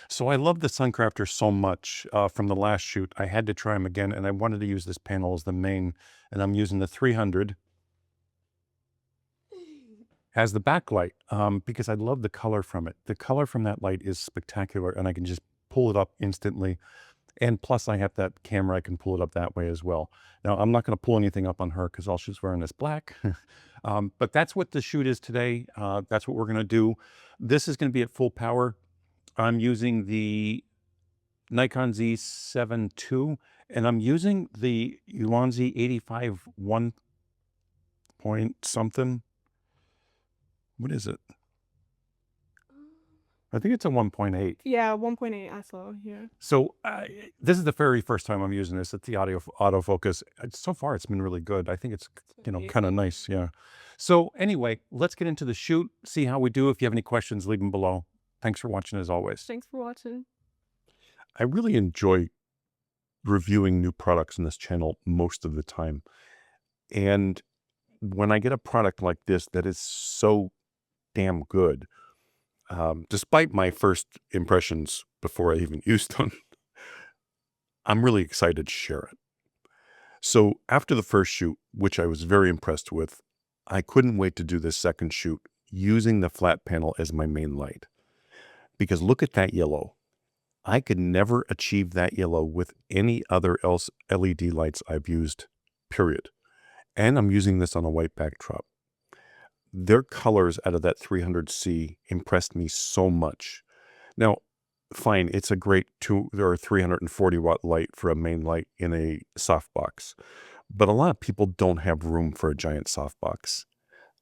So I love the Suncrafter so much from the last shoot. I had to try them again, and I wanted to use this panel as the main, and I'm using the 300 as the backlight because I love the color from it. The color from that light is spectacular, and I can just pull it up instantly. And plus, I have that camera. I can pull it up that way as well. Now, I'm not going to pull anything up on her because all she's wearing is black. But that's what the shoot is today. That's what we're going to do. This is going to be at full power. I'm using the Nikon Z7 II, and I'm using the Ulanzi 85 1 point something. What is it? I think it's a 1.8. Yeah, 1.8 ISO here. So this is the very first time I'm using this. It's the autofocus. So far, it's been really good. I think it's, kind of nice. Yeah. So anyway, let's get into the shoot, see how we do. If you have any questions, leave them below. Thanks for watching as always. Thanks for watching. I really enjoy reviewing new products on this channel most of the time. And when I get a product like this that is so damn good, despite my first impressions before I even used them, I'm really excited to share it. So after the first shoot, which I was very impressed with, I couldn't wait to do this second shoot using the flat panel as my main light. Because look at that yellow. I could never achieve that yellow with any other else LED lights I've used, period. And I'm using this on a white backdrop. Their colors out of that 300C impressed me so much. Now, fine, it's a great 340 watt light for a main light in a softbox, but a lot of people don't have room for a giant softbox.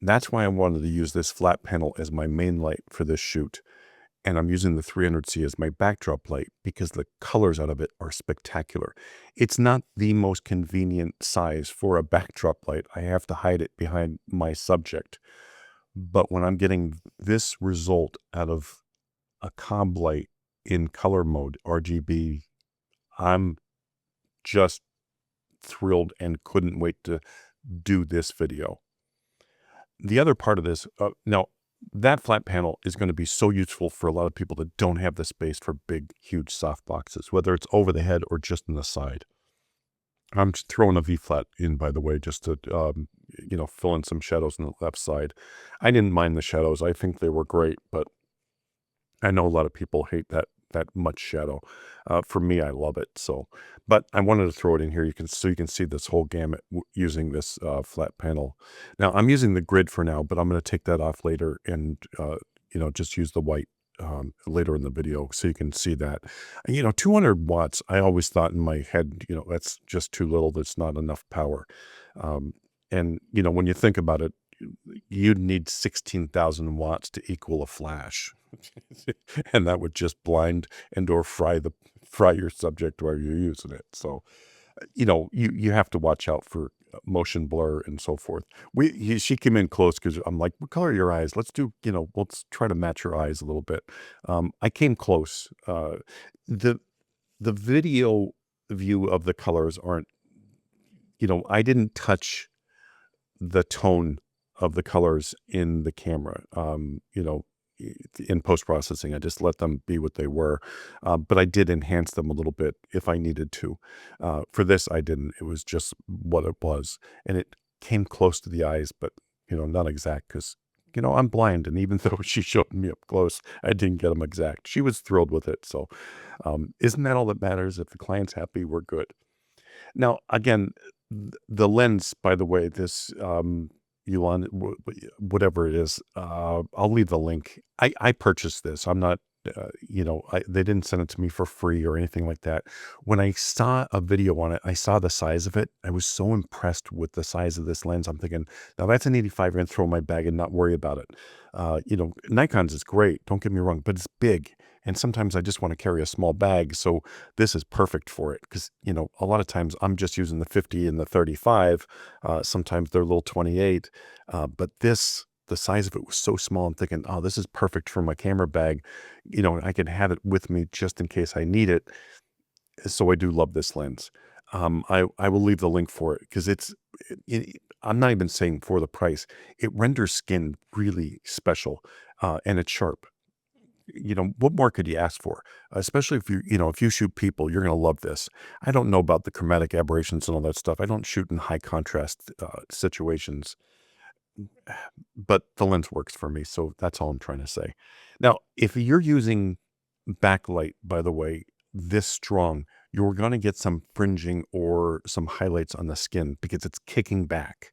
That's why I wanted to use this flat panel as my main light for this shoot. And I'm using the 300C as my backdrop light because the colors out of it are spectacular. It's not the most convenient size for a backdrop light. I have to hide it behind my subject. But when I'm getting this result out of a cob light in color mode, RGB, I'm just thrilled and couldn't wait to do this video. The other part of this, now, that flat panel is going to be so useful for a lot of people that don't have the space for big, huge soft boxes, whether it's over the head or just on the side. I'm just throwing a V-flat in, by the way, just to, fill in some shadows on the left side. I didn't mind the shadows. I think they were great, but I know a lot of people hate that much shadow. For me, I love it. So, but I wanted to throw it in here. So you can see this whole gamut using this flat panel. Now I'm using the grid for now, but I'm going to take that off later and just use the white later in the video so you can see that. 200 watts. I always thought in my head, that's just too little. That's not enough power. And when you think about it, you'd need 16,000 watts to equal a flash. And that would just blind and or fry your subject while you're using it. So, you have to watch out for motion blur and so forth. She came in close because I'm like, what color are your eyes? Let's do, let's try to match her eyes a little bit. I came close. The video view of the colors aren't, I didn't touch the tone of the colors in the camera. In post-processing, I just let them be what they were. But I did enhance them a little bit if I needed to. For this, I didn't. It was just what it was. And it came close to the eyes, but, not exact because, I'm blind. And even though she showed me up close, I didn't get them exact. She was thrilled with it. So isn't that all that matters? If the client's happy, we're good. Now, again, the lens, by the way, this Elon, whatever it is, I'll leave the link. I purchased this. I'm not, they didn't send it to me for free or anything like that. When I saw a video on it, I saw the size of it. I was so impressed with the size of this lens. I'm thinking, now that's an 85. I'm going to throw in my bag and not worry about it. Nikon's is great. Don't get me wrong, but it's big. And sometimes I just want to carry a small bag. So this is perfect for it because, a lot of times I'm just using the 50 and the 35. Sometimes they're a little 28. But the size of it was so small. I'm thinking, oh, this is perfect for my camera bag. I can have it with me just in case I need it. So I do love this lens. I will leave the link for it because I'm not even saying for the price. It renders skin really special and it's sharp. what more could you ask for? Especially if if you shoot people, you're going to love this. I don't know about the chromatic aberrations and all that stuff. I don't shoot in high contrast situations, but the lens works for me. So that's all I'm trying to say. Now, if you're using backlight, by the way, this strong, you're going to get some fringing or some highlights on the skin because it's kicking back.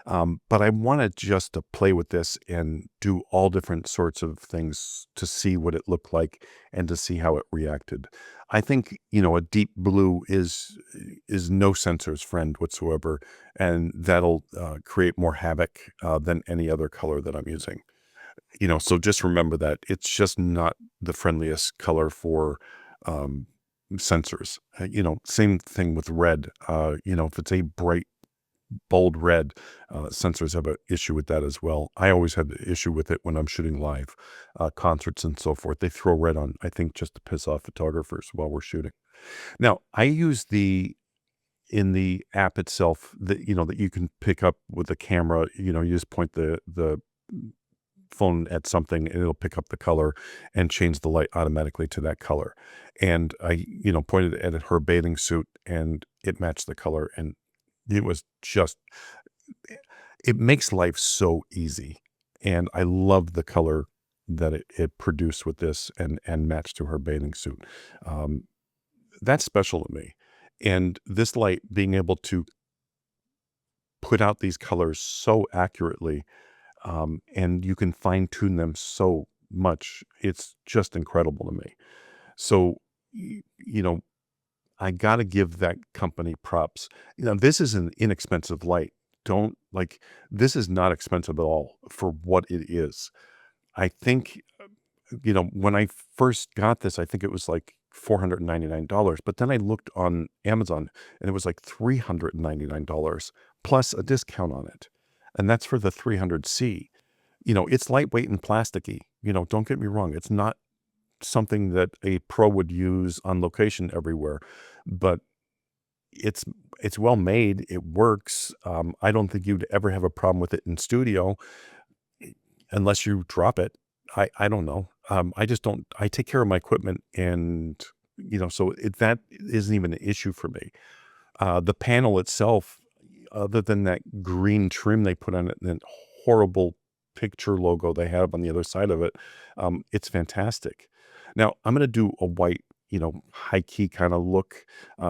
But I wanted just to play with this and do all different sorts of things to see what it looked like and to see how it reacted. I think, a deep blue is no sensor's friend whatsoever, and that'll create more havoc than any other color that I'm using. So just remember that it's just not the friendliest color for sensors. Same thing with red. If it's a bright bold red, sensors have an issue with that as well. I always had the issue with it when I'm shooting live concerts and so forth. They throw red on, I think, just to piss off photographers while we're shooting. Now, I use in the app itself that that you can pick up with the camera. You just point the phone at something and it'll pick up the color and change the light automatically to that color. And I, pointed at her bathing suit and it matched the color, and it was just, it makes life so easy. And I love the color that it produced with this and matched to her bathing suit. That's special to me. And this light being able to put out these colors so accurately, and you can fine tune them so much, it's just incredible to me. So, I got to give that company props. This is an inexpensive light. Don't like, this is not expensive at all for what it is. I think, when I first got this, I think it was like $499, but then I looked on Amazon and it was like $399 plus a discount on it. And that's for the 300C. It's lightweight and plasticky. Don't get me wrong. It's not something that a pro would use on location everywhere, but it's well made. It works. I don't think you'd ever have a problem with it in studio unless you drop it. I don't know. I just don't. I take care of my equipment, and so that isn't even an issue for me. The panel itself, other than that green trim they put on it, and that horrible picture logo they have on the other side of it, it's fantastic. Now I'm going to do a white, high key kind of look.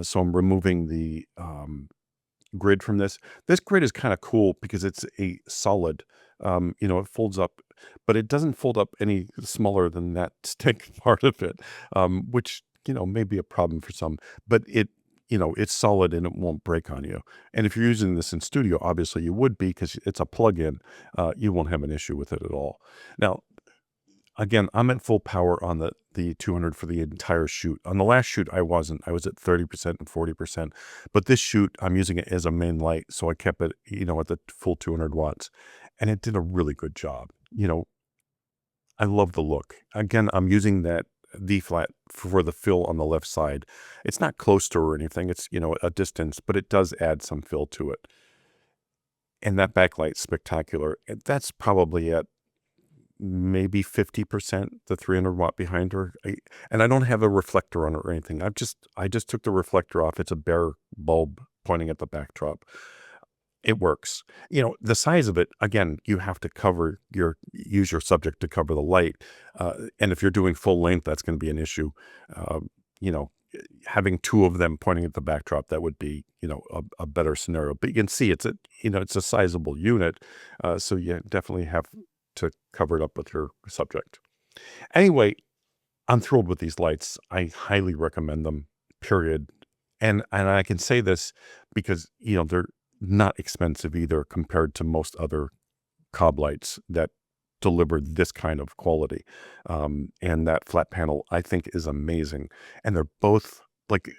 So I'm removing the grid from this. This grid is kind of cool because it's a solid. It folds up, but it doesn't fold up any smaller than that stick part of it, which may be a problem for some. But it's solid and it won't break on you. And if you're using this in studio, obviously you would be because it's a plug-in. You won't have an issue with it at all. Now, again, I'm at full power on the 200 for the entire shoot. On the last shoot, I wasn't. I was at 30% and 40%. But this shoot, I'm using it as a main light, so I kept it, at the full 200 watts. And it did a really good job. I love the look. Again, I'm using that V-flat for the fill on the left side. It's not close to or anything. It's, a distance, but it does add some fill to it. And that backlight's spectacular. That's probably at maybe 50%, the 300 watt behind her. And I don't have a reflector on it or anything. I just took the reflector off. It's a bare bulb pointing at the backdrop. It works. The size of it, again, you have to use your subject to cover the light. And if you're doing full length, that's going to be an issue. Having two of them pointing at the backdrop, that would be, a better scenario. But you can see it's a sizable unit. So you definitely have to cover it up with your subject. Anyway, I'm thrilled with these lights. I highly recommend them, period. And I can say this because, they're not expensive either compared to most other cob lights that deliver this kind of quality. And that flat panel, I think, is amazing. And they're both like,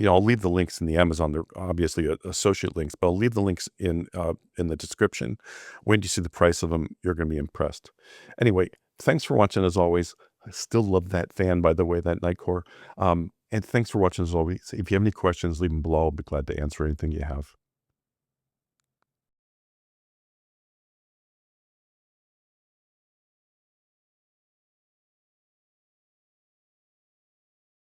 I'll leave the links in the Amazon. They're obviously associate links, but I'll leave the links in the description. When you see the price of them, you're going to be impressed. Anyway, thanks for watching as always. I still love that fan, by the way, that Nitecore. And thanks for watching as always. If you have any questions, leave them below. I'll be glad to answer anything you have.